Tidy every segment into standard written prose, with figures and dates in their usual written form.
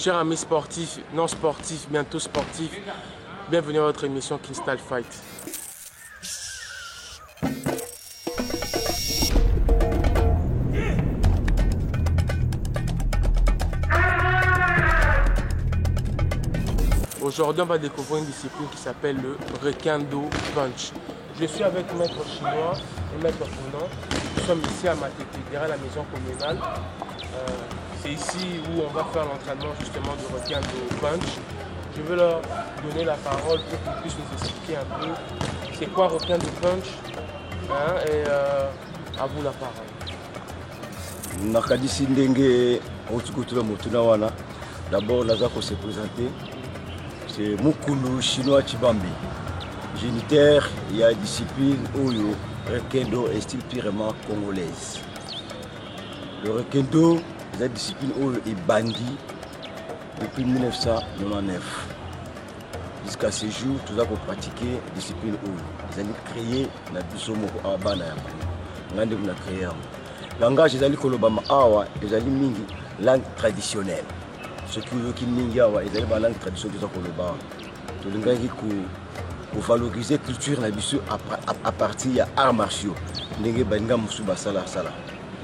Chers amis sportifs, non sportifs, bientôt sportifs, bienvenue à votre émission Kingstyle Fight. Aujourd'hui, on va découvrir une discipline qui s'appelle le Rekendo Punch. Je suis avec Maître Chinois et Maître Ponant. Nous sommes ici à Matete, derrière la maison communale. C'est ici où on va faire l'entraînement justement du Rekendo Punch. Je veux leur donner la parole pour qu'ils puissent nous expliquer un peu c'est quoi Rekendo Punch. Et à vous la parole. Nakadisi ndenge otukutula mutuna wana. D'abord, Lazako s'est présenté. C'est Mukulu Chinois Chibambi. Génitaire, il y a une discipline où le Rekendo est style purement congolaise. Le Rekendo, c'est une discipline où il est bandit depuis 1999. Jusqu'à ce jour, tout ça pour pratiquer la discipline où ils ont créé la bisomo à Bana. Ils ont créé un langage, ils ont kolobama awa, ils ont mingi langue traditionnelle. Ce qui veut qu'ils n'aient pas la langue traditionnelle de Koloba. Tout le monde pour valoriser la culture à partir des arts martiaux. N'engé banga musuba sala sala.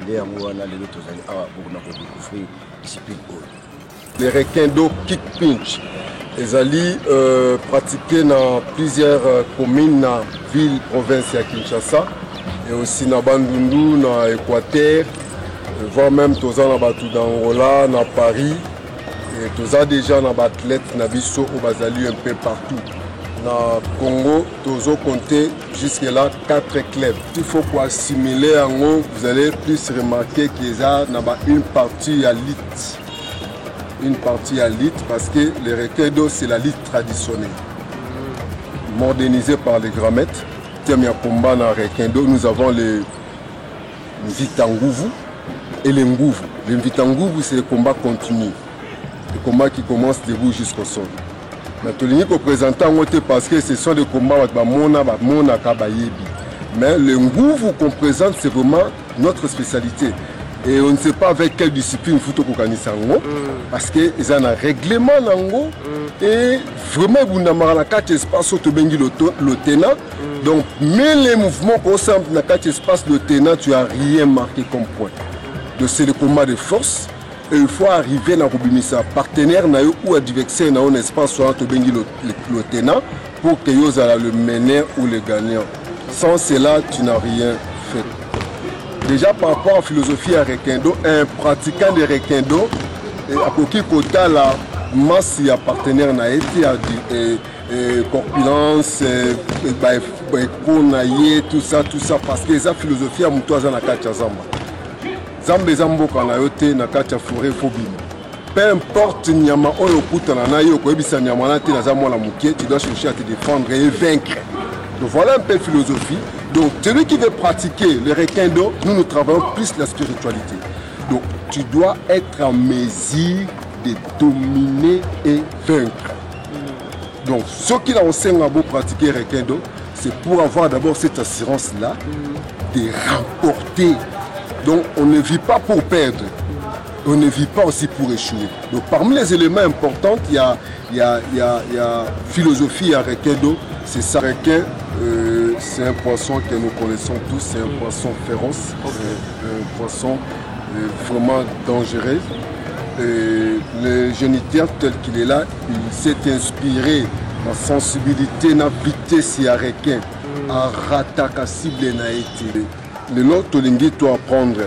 Les amouana les autres amis awa pour nous découvrir discipline. Les Rekendo kick punch. Ils allaient pratiquer dans plusieurs communes, dans ville, province à Kinshasa et aussi dans Bandundu, dans Équateur, voire même tous en dans Angola, dans Paris. Et tous ça déjà dans athlètes nabiso au Bazali un peu partout. Dans Congo, tous ont compté jusque là 4 clubs. Il faut pour assimiler en haut, vous allez plus remarquer qu'il y a une partie à l'élite. Une partie à l'élite parce que le Rekendo c'est la lutte traditionnelle. Modernisée par les grands maîtres. Tiens, combat dans Rekendo, nous avons les Mvitanguvu et les Nguvu. Les Mvitanguvu c'est le combat continu. Les combats qui commencent debout jusqu'au sol. Mais tout le monde représente parce que ce sont des combats mais le Nguvu qu'on présente, c'est vraiment notre spécialité. Et on ne sait pas avec quelle discipline il faut qu'on parce qu'ils ont un règlement et vraiment vous n'avez pas d'espace au tenant. Donc, mais les mouvements au sein de l'espace de tenant, tu n'as rien marqué comme point. Donc c'est le combat de force. Et il faut arriver à Robinissa, partenaire ou adversaire dans un espace soit le tenant pour que vous ayez le meneur ou le gagnant. Sans cela, tu n'as rien fait. Déjà par rapport à la philosophie à Rekendo, un pratiquant de Rekendo, à Koki Kota, la masse y a partenaire n'a été à corpulence, tout ça, parce que la philosophie à Moutoisa na Kachazamba. Zambe zamboka na yote na kati ya forêt phobie. Peu importe nyama oyo kutana na yo ko ebisa nyama na te na zamwa la mukie, tu dois chercher à te défendre et vaincre. Donc voilà un peu la philosophie. Donc celui qui veut pratiquer le Rekendo, nous travaillons plus la spiritualité. Donc tu dois être en mesure de dominer et vaincre. Donc ceux qui enseignent à pratiquer le Rekendo, c'est pour avoir d'abord cette assurance là de remporter. Donc on ne vit pas pour perdre, on ne vit pas aussi pour échouer. Donc parmi les éléments importants, il y a philosophie à Rekendo. C'est ça, requin, c'est un poisson que nous connaissons tous, c'est un poisson féroce, un poisson vraiment dangereux. Et le géniteur tel qu'il est là, il s'est inspiré de la sensibilité, de la vitesse à requin, à rataka cible na été. Le nôtre doit apprendre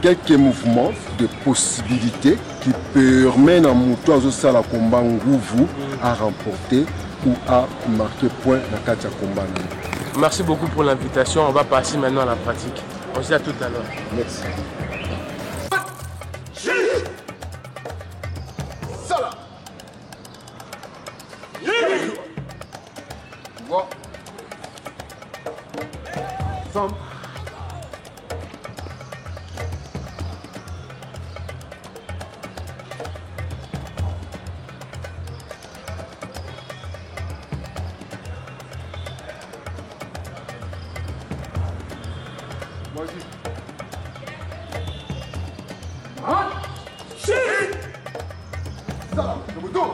quelques mouvements de possibilités qui permettent à Moutou à la combat à remporter ou à marquer point dans le cadre combat. Merci beaucoup pour l'invitation. On va passer maintenant à la pratique. On se dit à tout à l'heure. Merci. Ça, le bouton.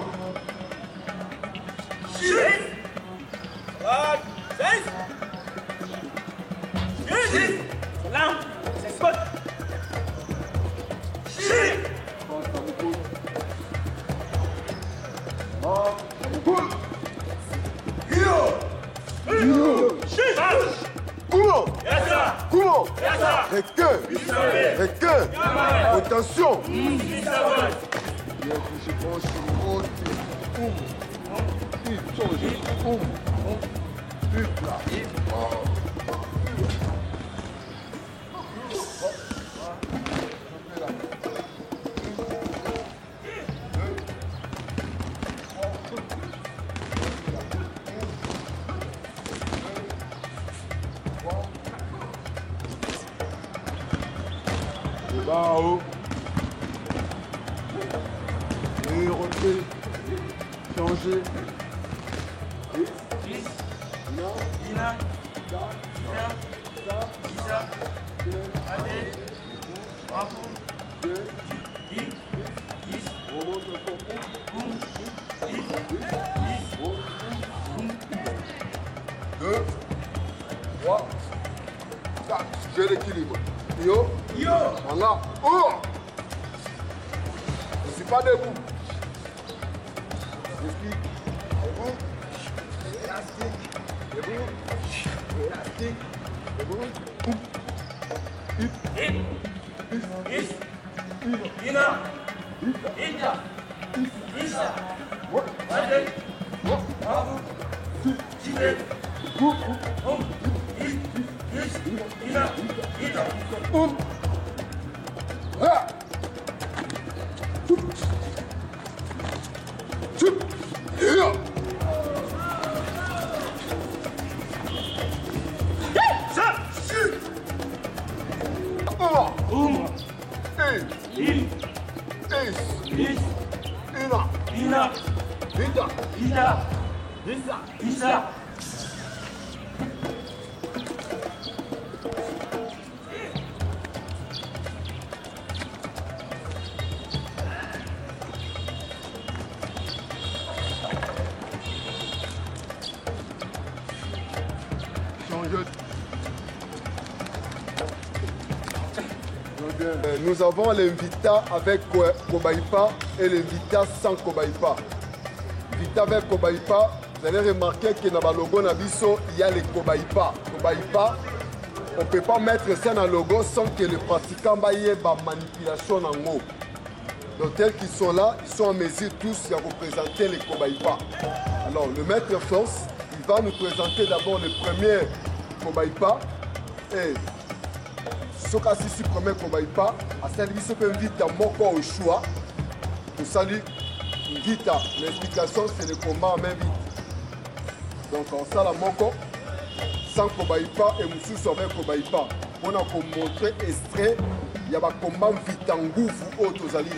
Requin. Attention. Je pense haut. Et relever. Changer. Deux, trois, quatre. J'ai l'équilibre. Yo. Voilà. Oh. Je ne suis pas debout. Explique. Debout. Élastique. Debout. Élastique. Debout. Nous avons l'invita avec Kobaïpa et l'invita sans Kobaïpa. L'invita avec Kobaïpa, vous allez remarquer que dans le logo Nabiso, il y a les Kobaïpa. Kobaïpa, on ne peut pas mettre ça dans le logo sans que le pratiquant ait une manipulation en haut. Donc, tels qu'ils sont là, ils sont en mesure tous de représenter les Kobaïpa. Alors, le maître force, il va nous présenter d'abord le premier Kobaïpa. Et ce cas-ci, le premier Kobaïpa, à celle-ci, se peut inviter à Moko au choix. Pour saluer, invite à l'explication, c'est le combat en main vite. Donc, en ça, la Moko, sans Kobaïpa et Moussous avec Kobaïpa. On a montré extrait, il y a un combat vite en gouffre autre aux alliés.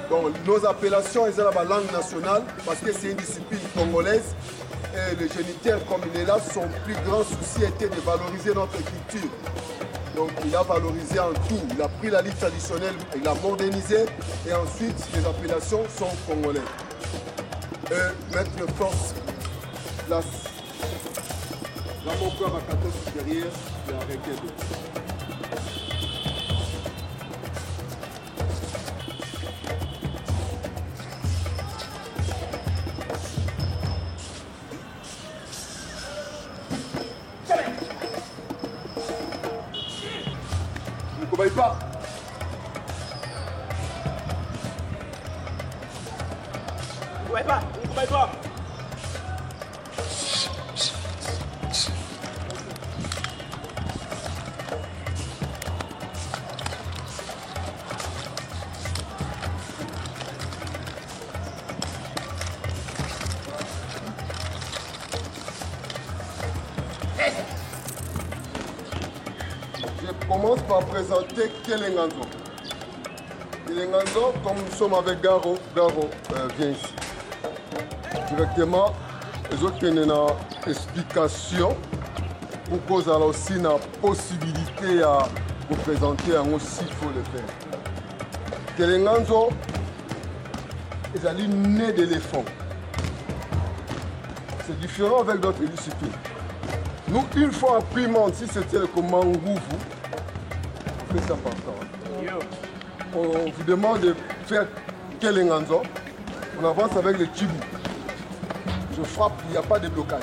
Donc, nos appellations, elles sont la langue nationale parce que c'est une discipline congolaise. Et le géniteur, comme il est là, son plus grand souci était de valoriser notre culture. Donc il a valorisé en tout, il a pris la lutte traditionnelle, il l'a modernisé et ensuite les appellations sont congolaises. Mettre le force, place, la Moko à 14 derrière, et arrêter de. Kobaïpa. Je commence par présenter Kelenganzo. Kelenganzo, comme nous sommes avec Garo, viens ici. Directement, les autres qui ont une explication pour cause alors aussi une possibilité à vous présenter en aussi il faut le faire. Kelenganzo, ils ont le nez d'éléphant. C'est différent avec d'autres disciplines. Nous, une fois en primante, si c'était le command Ngouvou, on fait ça par temps. On vous demande de faire Kelenganzo. On avance avec le Tchibou. Je frappe, il n'y a pas de blocage.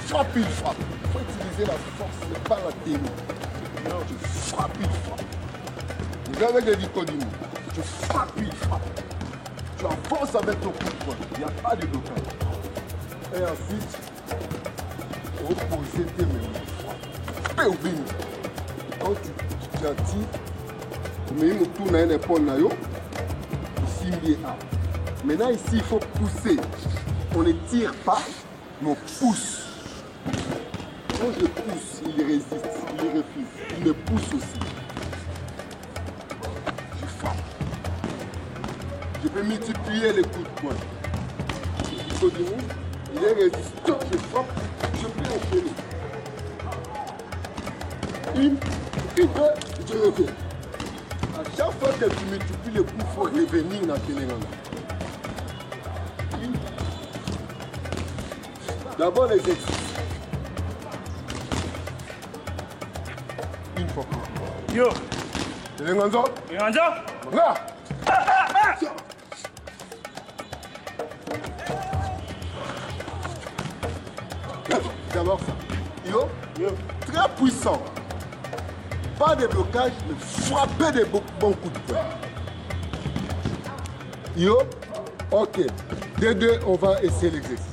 Frappe, il frappe. Il faut utiliser la force, c'est pas la technique. Je frappe, il frappe. Je vais avec les Vicodimou. Je frappe, il frappe. Tu avances avec ton coup de poing. Il n'y a pas de blocage. Et ensuite, reposer tes mains. Frappe au bing. Quand tu attires, tu mets une tour dans une épaule. Ici, il est A. Maintenant, ici, il faut pousser. On ne tire pas, mais on pousse. Quand je pousse, il résiste, il refuse. Il me pousse aussi. Je frappe. Je peux multiplier les coups de poing. Il est résistant, je frappe, je peux enchaîner. Une, deux, je reviens. À chaque fois que tu multiplies les coups, il faut revenir dans Kelenganzo. D'abord les exercices. Une fois. Yo. Kelenganzo. Kelenganzo. Là. D'abord ça. Yo. Très puissant. Pas de blocage, mais frapper des bons coups de poing. Yo. Ok. Des deux, on va essayer l'exercice.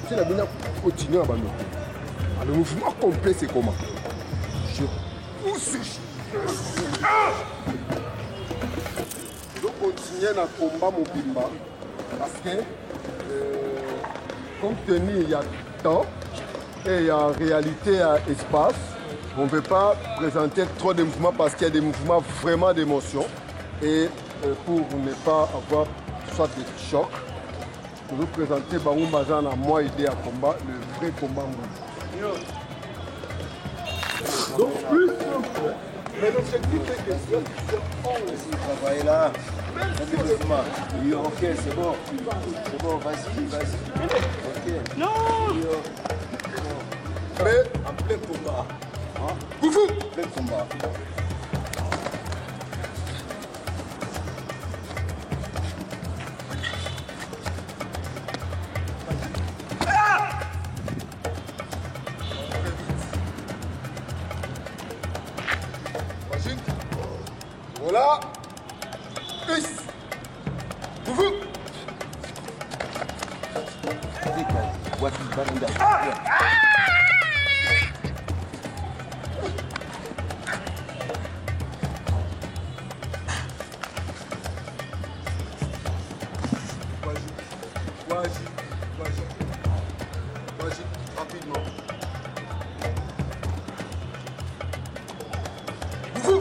Si la bina continue à bannir, le mouvement complet c'est comment? Je pousse. Je dois continuer à combattre mon bimba parce que compte tenu il y a temps et il y a en réalité espace, on ne peut pas présenter trop de mouvements parce qu'il y a des mouvements vraiment d'émotion et pour ne pas avoir soit des chocs. Je vais vous présenter Baoum Bazan à moi aider à combat, le vrai combat mou. Donc plus simple. Mais l'objectif est que si on travaille là, ok, c'est bon. C'est bon, vas-y. Ok. Non. mais En plein combat. Goufou. Plein combat. Voilà. Peace. Goufou. Vas-y, rapidement. Goufou.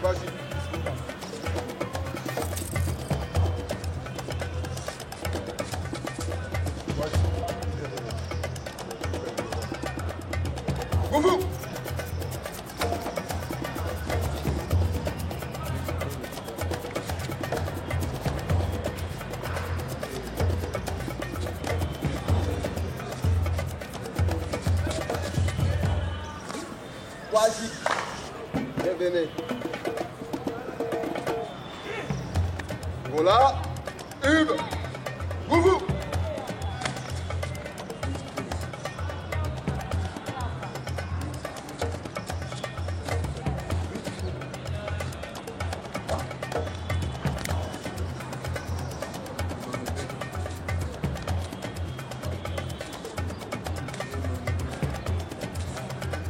Vas-y. Goufou. Vas-y. Revenez. Voilà. Hub. Goufou.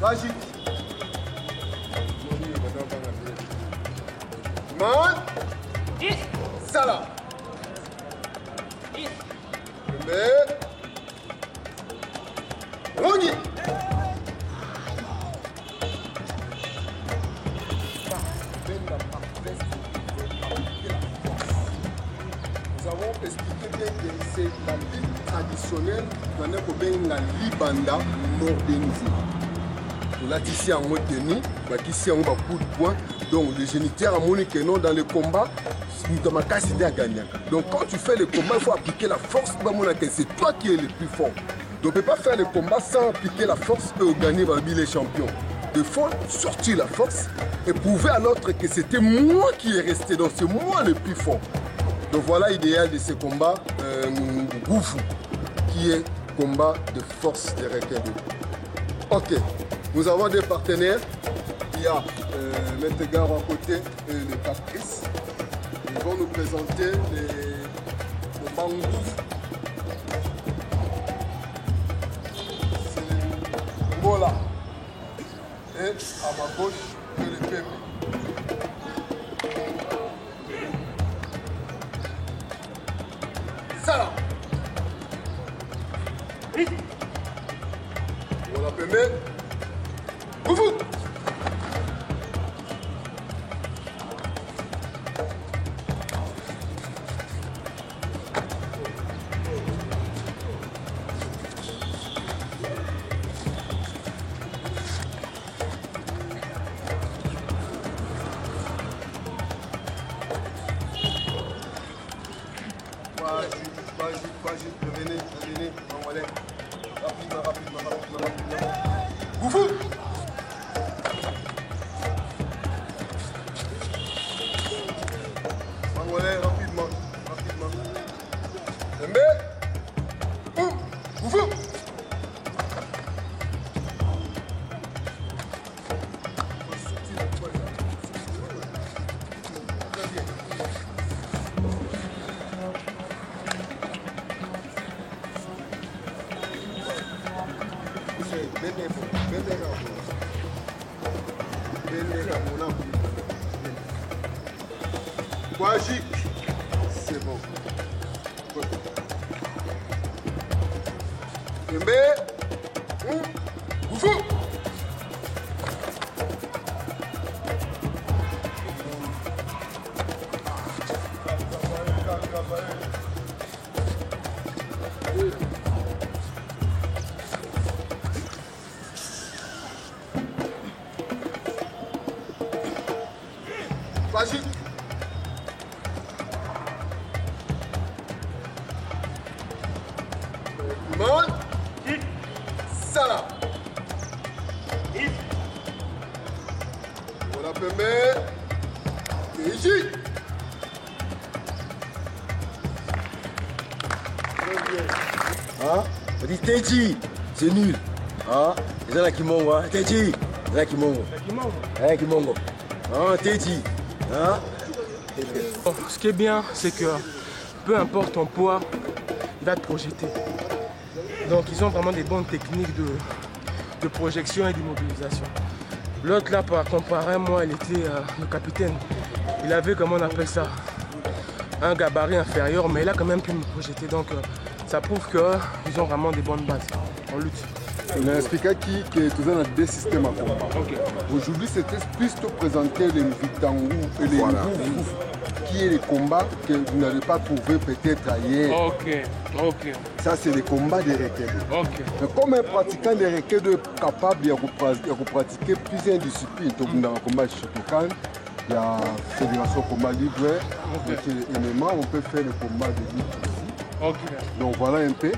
Magique. Man. Salah. Mais. Rongi. Nous avons expliqué bien que c'est la ligne traditionnelle dans la Libanda modernisée. Là, ici en mode tennis, ici en coup de poing. Donc, les géniteurs à mon non dans le combat, nous avons cassé à gagner. Donc, quand tu fais le combat, il faut appliquer la force. C'est toi qui es le plus fort. Donc, on ne peut pas faire le combat sans appliquer la force et gagner les champions. Il faut sortir la force et prouver à l'autre que c'était moi qui est resté. Donc, c'est moi le plus fort. Donc, voilà l'idéal de ce combat, Goufou, qui est combat de force de Rekedo. Ok, nous avons des partenaires. Il y a Maître Garo à côté et le Caprice. Ils vont nous présenter le Bangouf. C'est Mola. Et à ma gauche, le Pépé. Salam. Mola Pépé. Goufou. Vas-y, venez, on va aller. Rapidement. Goufou. On va aller rapidement. Boum. Goufou. Magique, c'est bon. Goufou. Magique. Man. Salah. On a permis. Ici. Hein? On dit Teji, c'est nul. Hein? Les gens là qui m'ont, hein? Teji, les gens qui m'ont. Qui m'ont. Hein? Teji. Hein? Bon, ce qui est bien, c'est que peu importe ton poids, il va te projeter. Donc ils ont vraiment des bonnes techniques de projection et d'immobilisation. L'autre là, par comparer, moi, il était le capitaine. Il avait, comment on appelle ça, un gabarit inférieur, mais il a quand même pu me projeter. Donc ça prouve qu'ils ont vraiment des bonnes bases en lutte. On a expliqué que tu as deux systèmes à combat. Okay. Aujourd'hui, c'était plus te présenter les Vitangou et les Ngoufou, qui est les combats que vous n'avez pas trouvé peut-être ailleurs. Ok. Ça, c'est les combats de Rekedo. Ok. Mais comme un pratiquant de Rekedo est capable de pratiquer plusieurs disciplines, donc dans le combat de Shotokan, il y a la Fédération Combat Libre, donc MMA, on peut faire le combat de lutte aussi. Ok. Donc voilà un peu.